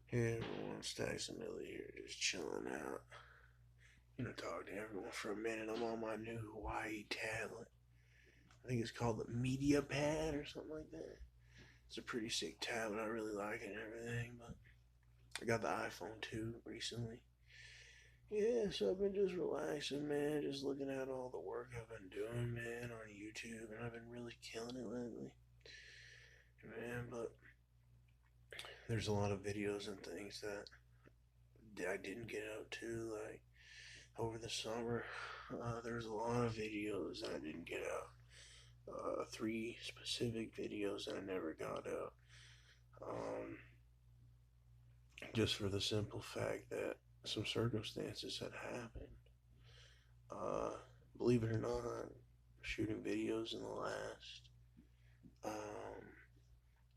Hey everyone, StacksAMilli here, just chilling out. Talk to everyone for a minute. I'm on my new Hawaii tablet. I think it's called the Media Pad or something like that. It's a pretty sick tablet. I really like it and everything, but I got the iPhone 2 recently. Yeah, so I've been just relaxing, man, just looking at all the work I've been doing, man, on YouTube, and I've been really killing it lately, man, but there's a lot of videos and things that I didn't get out to, like, over the summer. There's a lot of videos that I didn't get out. Three specific videos that I never got out. Um, just for the simple fact that some circumstances had happened. Uh, Believe it or not, shooting videos in the last um,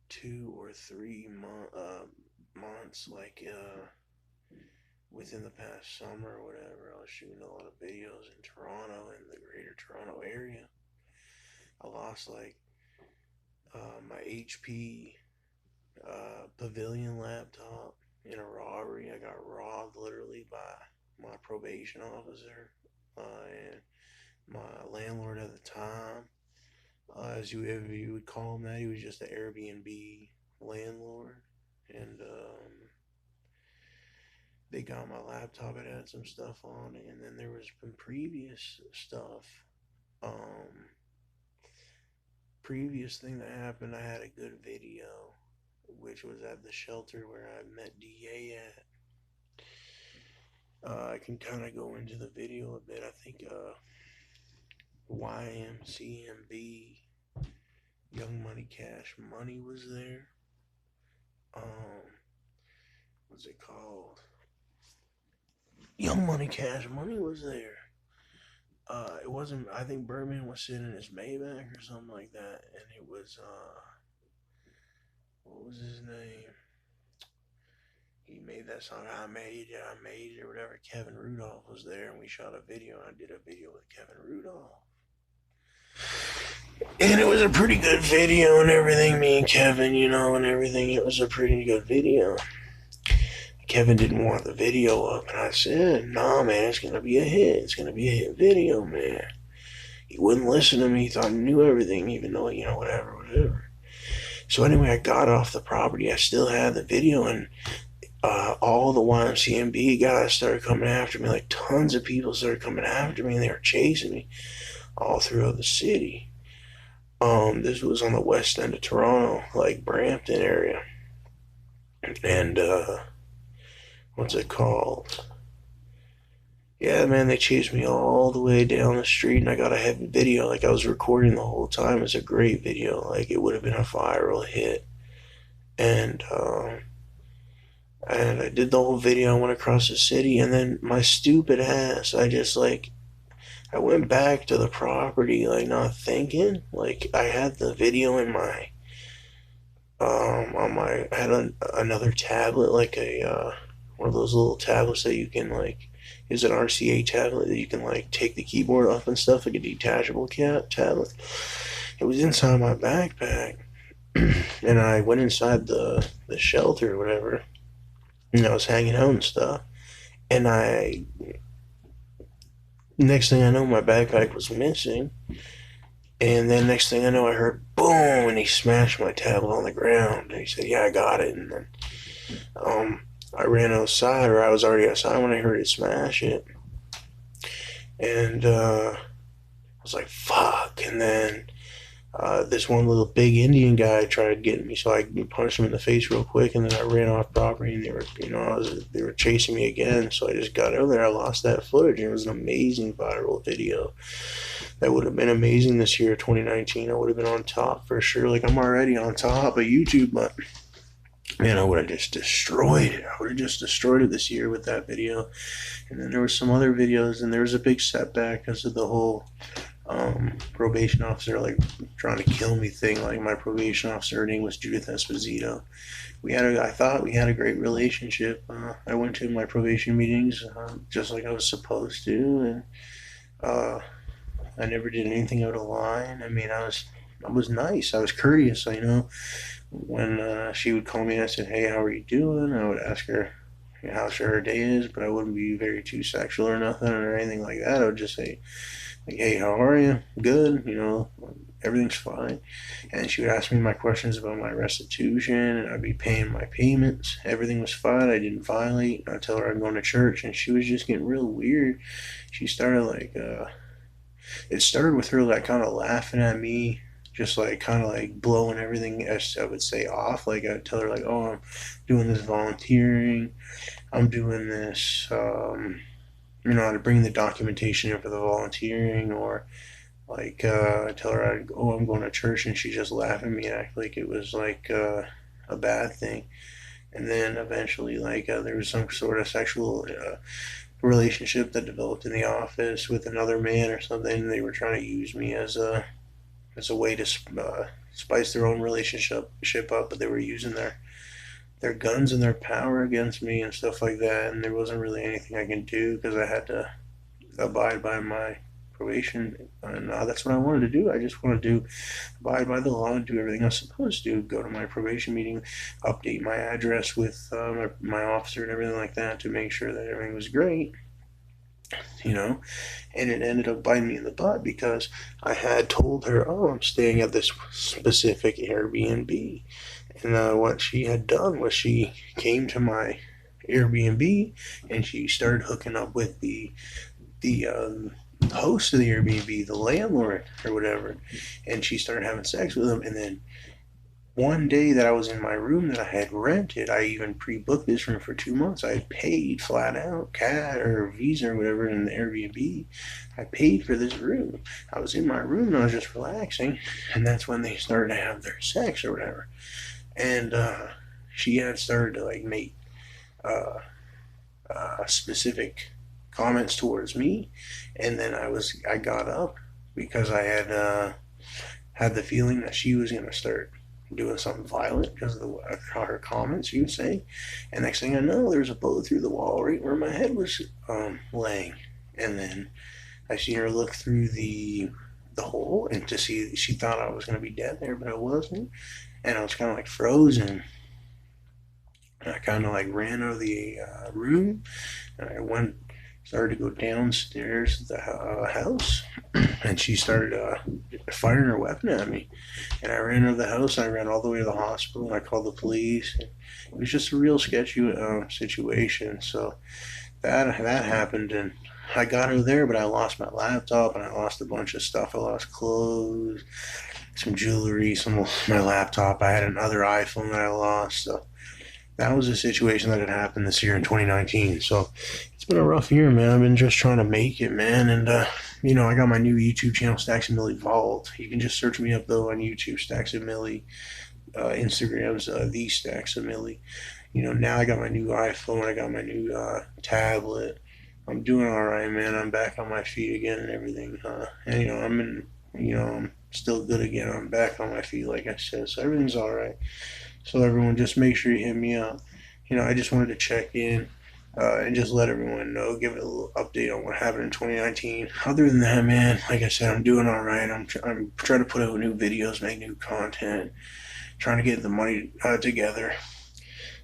2 or 3 months, like within the past summer or whatever. I was shooting a lot of videos in Toronto and the greater Toronto area. I lost like my HP Pavilion laptop in a robbery. I got robbed literally by my probation officer and my landlord at the time. As you would call him that, he was just an Airbnb landlord, and they got my laptop. It had some stuff on it, and then there was some previous stuff. Um, Previous thing that happened, I had a good video, which was at the shelter where I met DA at. I can kind of go into the video a bit. I think YMCMB, Young Money Cash Money was there. What's it called? Young Money Cash Money was there. It wasn't. I think Birdman was sitting in his Maybach or something like that, and it was what was his name? He made that song I Made It, I Made It, or whatever. Kevin Rudolph was there, and we shot a video. I did a video with Kevin Rudolph. And it was a pretty good video and everything, me and Kevin, and everything. It was a pretty good video. Kevin didn't want the video up, and I said, nah, man, it's going to be a hit. It's going to be a hit video, man. He wouldn't listen to me. He thought he knew everything, even though, whatever. So anyway, I got off the property. I still had the video, and all the YMCMB guys started coming after me. Like, tons of people started coming after me, and they were chasing me all throughout the city. This was on the west end of Toronto, like Brampton area. And, what's it called? Yeah, man, they chased me all the way down the street, and I got a heavy video. Like, I was recording the whole time. It's a great video. Like, it would have been a viral hit. And, and I did the whole video. I went across the city, and then my stupid ass, I went back to the property, like, not thinking. Like, I had the video in my, I had another tablet, like one of those little tablets that you can, like, is an RCA tablet that you can, like, take the keyboard off and stuff, like a detachable tablet. It was inside my backpack, and I went inside the shelter or whatever, and I was hanging out and stuff, and next thing I know, my backpack was missing. And then next thing I know, I heard boom, and he smashed my tablet on the ground. And he said, "Yeah, I got it." And then I ran outside, or I was already outside when I heard it smash it. And I was like, "Fuck!" And then this one little big Indian guy tried getting me, so I punched him in the face real quick, and then I ran off property, and they were chasing me again. So I just got out there. I lost that footage, and it was an amazing viral video. That would have been amazing this year, 2019. I would have been on top for sure. Like, I'm already on top of YouTube, but man, I would have just destroyed it. I would have just destroyed it this year with that video. And then there were some other videos, and there was a big setback because of the whole probation officer, like, trying to kill me thing. Like, my probation officer, her name was Judith Esposito. I thought we had a great relationship. I went to my probation meetings just like I was supposed to, and I never did anything out of line. I mean, I was nice. I was courteous, when she would call me and I said, "Hey, how are you doing?" I would ask her how sure her day is, but I wouldn't be very too sexual or nothing or anything like that. I would just say, like, "Hey, how are you? Good, everything's fine." And she would ask me my questions about my restitution, and I'd be paying my payments. Everything was fine. I didn't violate. I'd tell her I'm going to church, and she was just getting real weird. She started it started with her like kind of laughing at me, just like kind of like blowing everything, as I would say, off. Like I'd tell her like, "Oh, I'm doing this volunteering. I'm doing this." To bring the documentation in for the volunteering, or like I tell her, "Oh, I'm going to church," and she just laugh at me and act like it was like a bad thing. And then eventually, like there was some sort of sexual relationship that developed in the office with another man or something. They were trying to use me as a way to spice their own relationship up, but they were using their guns and their power against me and stuff like that. And there wasn't really anything I can do because I had to abide by my probation, and that's what I wanted to do. I just wanted to abide by the law and do everything I was supposed to. Go to my probation meeting, update my address with my officer and everything like that to make sure that everything was great. You know, and it ended up biting me in the butt because I had told her, "Oh, I'm staying at this specific Airbnb," and what she had done was she came to my Airbnb and she started hooking up with the host of the Airbnb, the landlord or whatever, and she started having sex with him. And then one day that I was in my room that I had rented, I even pre-booked this room for 2 months. I had paid flat out, CAD or Visa or whatever in the Airbnb. I paid for this room. I was in my room and I was just relaxing, and that's when they started to have their sex or whatever. And she had started to like make uh, specific comments towards me, and then I got up because I had the feeling that she was gonna start doing something violent because of her comments she was saying. And next thing I know, there's a bullet through the wall right where my head was laying, and then I seen her look through the hole and to see she thought I was gonna be dead there, but I wasn't, and I was kind of like frozen. I kind of like ran out of the room, and I started to go downstairs to the house, and she started firing her weapon at me. And I ran out of the house, and I ran all the way to the hospital, and I called the police. And it was just a real sketchy situation. So that happened, and I got her there, but I lost my laptop, and I lost a bunch of stuff. I lost clothes, some jewelry, some my laptop. I had another iPhone that I lost. So that was a situation that had happened this year in 2019. So it's been a rough year, man. I've been just trying to make it, man. And, I got my new YouTube channel, StacksAMilli Vault. You can just search me up, though, on YouTube, StacksAMilli. Instagram's The StacksAMilli. Now I got my new iPhone. I got my new tablet. I'm doing all right, man. I'm back on my feet again and everything. And, I'm still good again. I'm back on my feet, like I said. So everything's all right. So everyone, just make sure you hit me up. I just wanted to check in and just let everyone know, give it a little update on what happened in 2019. Other than that, man, like I said, I'm doing all right. I'm trying to put out new videos, make new content, trying to get the money together.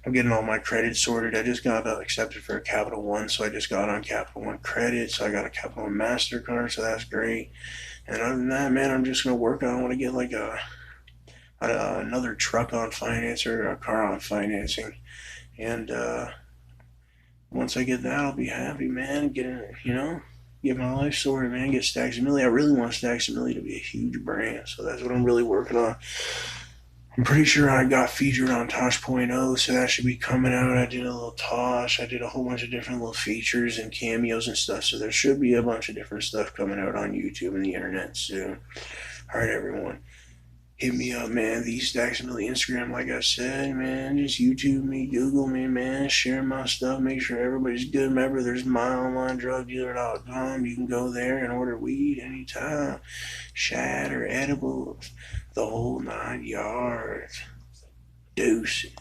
I'm getting all my credits sorted. I just got accepted for a Capital One, so I just got on Capital One credit. So I got a Capital One MasterCard, so that's great. And other than that, man, I'm just gonna work on. I want to get like another truck on finance or a car on financing, and once I get that, I'll be happy, man. Get my life sorted, man. Get StacksAMilli. I really want StacksAMilli to be a huge brand, so that's what I'm really working on. I'm pretty sure I got featured on Tosh.0, so that should be coming out. I did a little Tosh. I did a whole bunch of different little features and cameos and stuff, so there should be a bunch of different stuff coming out on YouTube and the internet soon. All right, everyone. Hit me up, man. The StacksAMilli Instagram, like I said, man. Just YouTube me, Google me, man. Share my stuff. Make sure everybody's good. Remember, there's myonlinedrugdealer.com. You can go there and order weed anytime. Shad or edibles. The whole 9 yards. Deuces.